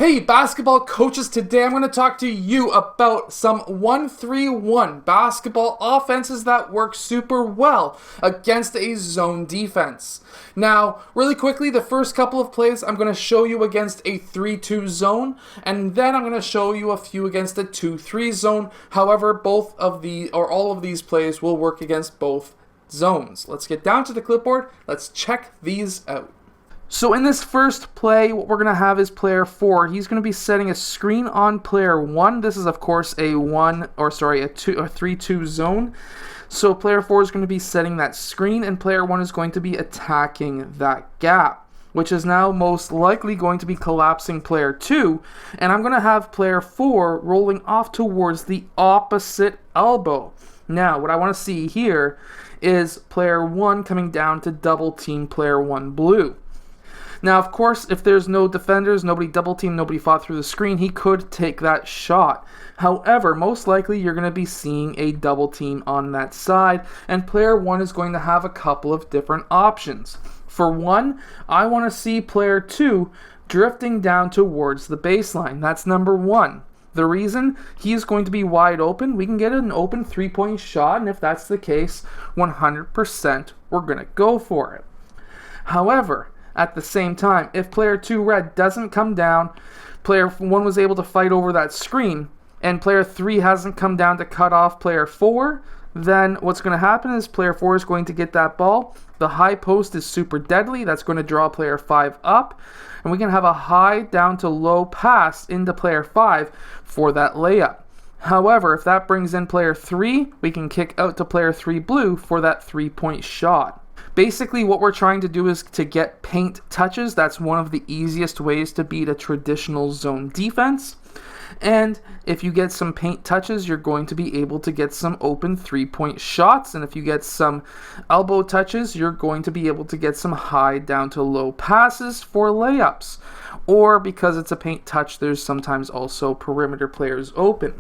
Hey basketball coaches, today I'm going to talk to you about some 1-3-1 basketball offenses that work super well against a zone defense. Now, really quickly, the first couple of plays I'm going to show you against a 3-2 zone, and then I'm going to show you a few against a 2-3 zone. However, all of these plays will work against both zones. Let's get down to the clipboard. Let's check these out. So in this first play, what we're going to have is player 4. He's going to be setting a screen on player 1. This is, of course, a 3-2 zone. So player 4 is going to be setting that screen, and player 1 is going to be attacking that gap, which is now most likely going to be collapsing player 2. And I'm going to have player 4 rolling off towards the opposite elbow. Now, what I want to see here is player 1 coming down to double team player 1 blue. Now, of course, if there's no defenders, nobody double teamed, nobody fought through the screen, he could take that shot. However, most likely you're going to be seeing a double team on that side, and player 1 is going to have a couple of different options. For one, I want to see player 2 drifting down towards the baseline. That's number 1. The reason, he's going to be wide open. We can get an open three-point shot, and if that's the case, 100% we're going to go for it. However, at the same time, if player 2 red doesn't come down, player 1 was able to fight over that screen, and player 3 hasn't come down to cut off player 4, then what's going to happen is player 4 is going to get that ball. The high post is super deadly. That's going to draw player 5 up, and we can have a high down to low pass into player 5 for that layup. However, if that brings in player 3, we can kick out to player 3 blue for that three-point shot. Basically, what we're trying to do is to get paint touches. That's one of the easiest ways to beat a traditional zone defense. And if you get some paint touches, you're going to be able to get some open three-point shots. And if you get some elbow touches, you're going to be able to get some high down to low passes for layups. Or because it's a paint touch, there's sometimes also perimeter players open.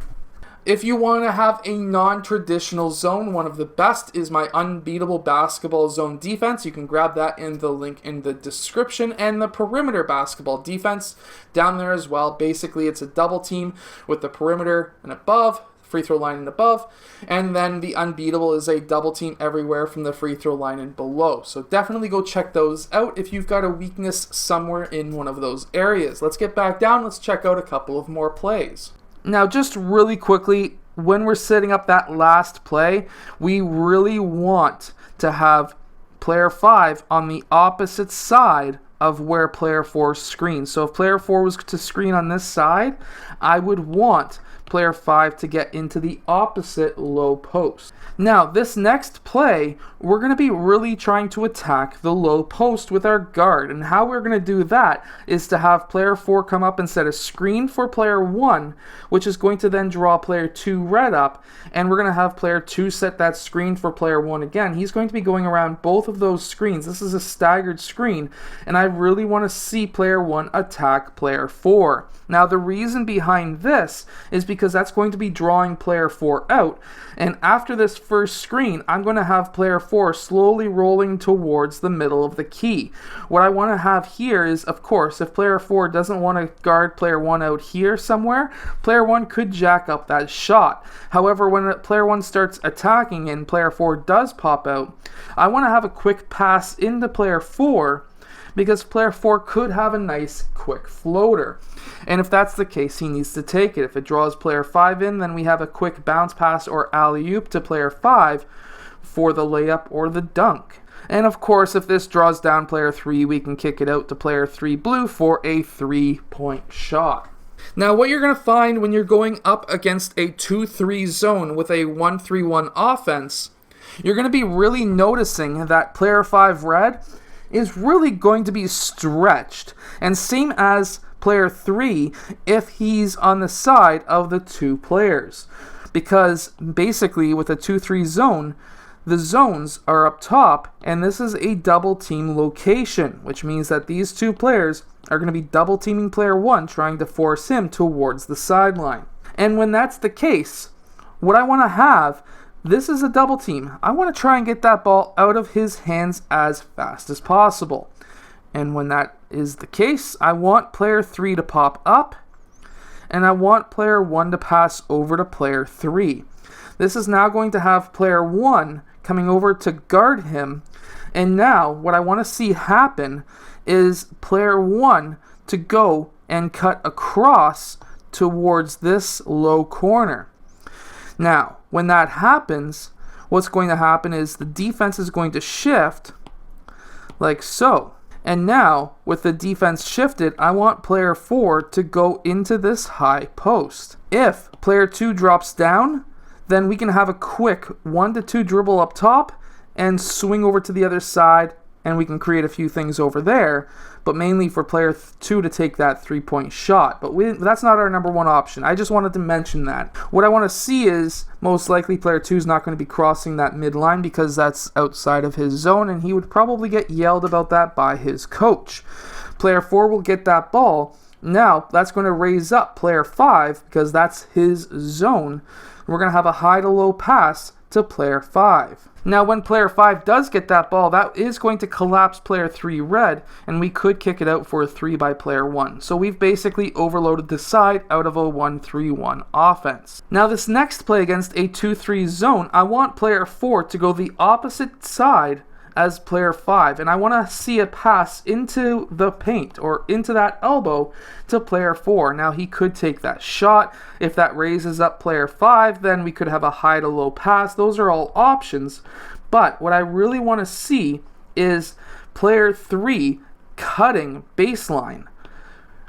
If you want to have a non-traditional zone, one of the best is my Unbeatable basketball zone defense. You can grab that in the link in the description, and the perimeter basketball defense down there as well. Basically, it's a double team with the perimeter and above, free throw line and above, and then the Unbeatable is a double team everywhere from the free throw line and below. So definitely go check those out if you've got a weakness somewhere in one of those areas. Let's get back down. Let's check out a couple of more plays. Now, just really quickly, when we're setting up that last play, we really want to have player 5 on the opposite side of where player 4 screens. So if player 4 was to screen on this side, I would want player 5 to get into the opposite low post. Now, this next play, we're going to be really trying to attack the low post with our guard. And how we're going to do that is to have player 4 come up and set a screen for player 1, which is going to then draw player 2 red up. And we're going to have player 2 set that screen for player 1 again. He's going to be going around both of those screens. This is a staggered screen, and I really want to see player 1 attack player 4. Now, the reason behind this is because that's going to be drawing player 4 out. And after this first screen, I'm going to have player 4 slowly rolling towards the middle of the key. What I want to have here is, of course, if player 4 doesn't want to guard player 1 out here somewhere, player 1 could jack up that shot. However, when player 1 starts attacking and player 4 does pop out, I want to have a quick pass into player 4, because player 4 could have a nice quick floater. And if that's the case, he needs to take it. If it draws player 5 in, then we have a quick bounce pass or alley-oop to player 5 for the layup or the dunk. And of course, if this draws down player 3, we can kick it out to player 3 blue for a three-point shot. Now, what you're going to find when you're going up against a 2-3 zone with a 1-3-1 offense, you're going to be really noticing that player 5 red is really going to be stretched, and same as player 3 if he's on the side of the two players, because basically with a 2-3 zone, the zones are up top, and this is a double team location, which means that these two players are going to be double teaming player 1, trying to force him towards the sideline. And when that's the case, what I want to have, this is a double team. I want to try and get that ball out of his hands as fast as possible. And when that is the case, I want player 3 to pop up, and I want player 1 to pass over to player 3. This is now going to have player 1 coming over to guard him, and now what I want to see happen is player 1 to go and cut across towards this low corner. Now, when that happens, what's going to happen is the defense is going to shift like so. And now, with the defense shifted, I want player 4 to go into this high post. If player 2 drops down, then we can have a quick 1 to 2 dribble up top and swing over to the other side, and we can create a few things over there, but mainly for player 2 to take that 3-point shot. But that's not our number one option. I just wanted to mention that. What I want to see is, most likely player 2 is not going to be crossing that midline because that's outside of his zone, and he would probably get yelled about that by his coach. Player 4 will get that ball. Now, that's going to raise up player 5 because that's his zone. We're going to have a high to low pass to player 5. Now, when player 5 does get that ball, that is going to collapse player 3 red, and we could kick it out for a 3 by player 1. So we've basically overloaded the side out of a 1-3-1 offense. Now, this next play against a 2-3 zone, I want player 4 to go the opposite side as player 5, and I want to see a pass into the paint or into that elbow to player 4. Now, he could take that shot. If that raises up player 5, then we could have a high to low pass. Those are all options, but what I really want to see is player 3 cutting baseline.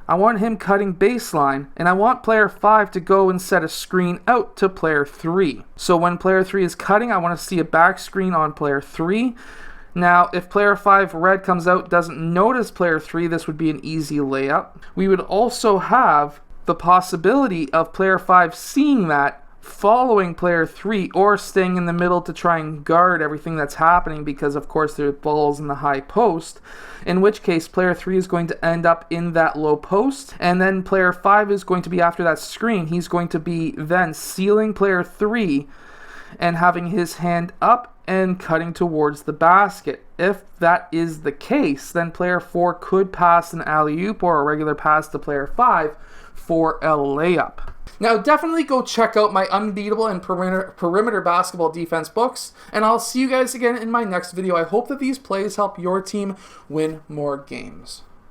I want him cutting baseline, and I want player 5 to go and set a screen out to player 3. So when player 3 is cutting, I want to see a back screen on player 3. Now, if player 5 red comes out, doesn't notice player 3, this would be an easy layup. We would also have the possibility of player 5 seeing that, following player 3, or staying in the middle to try and guard everything that's happening because, of course, there's balls in the high post, in which case player 3 is going to end up in that low post, and then player 5 is going to be after that screen. He's going to be then sealing player 3 and having his hand up and cutting towards the basket. If that is the case, then player 4 could pass an alley-oop or a regular pass to player 5 for a layup. Now, definitely go check out my Unbeatable and perimeter basketball defense books, and I'll see you guys again in my next video. I hope that these plays help your team win more games.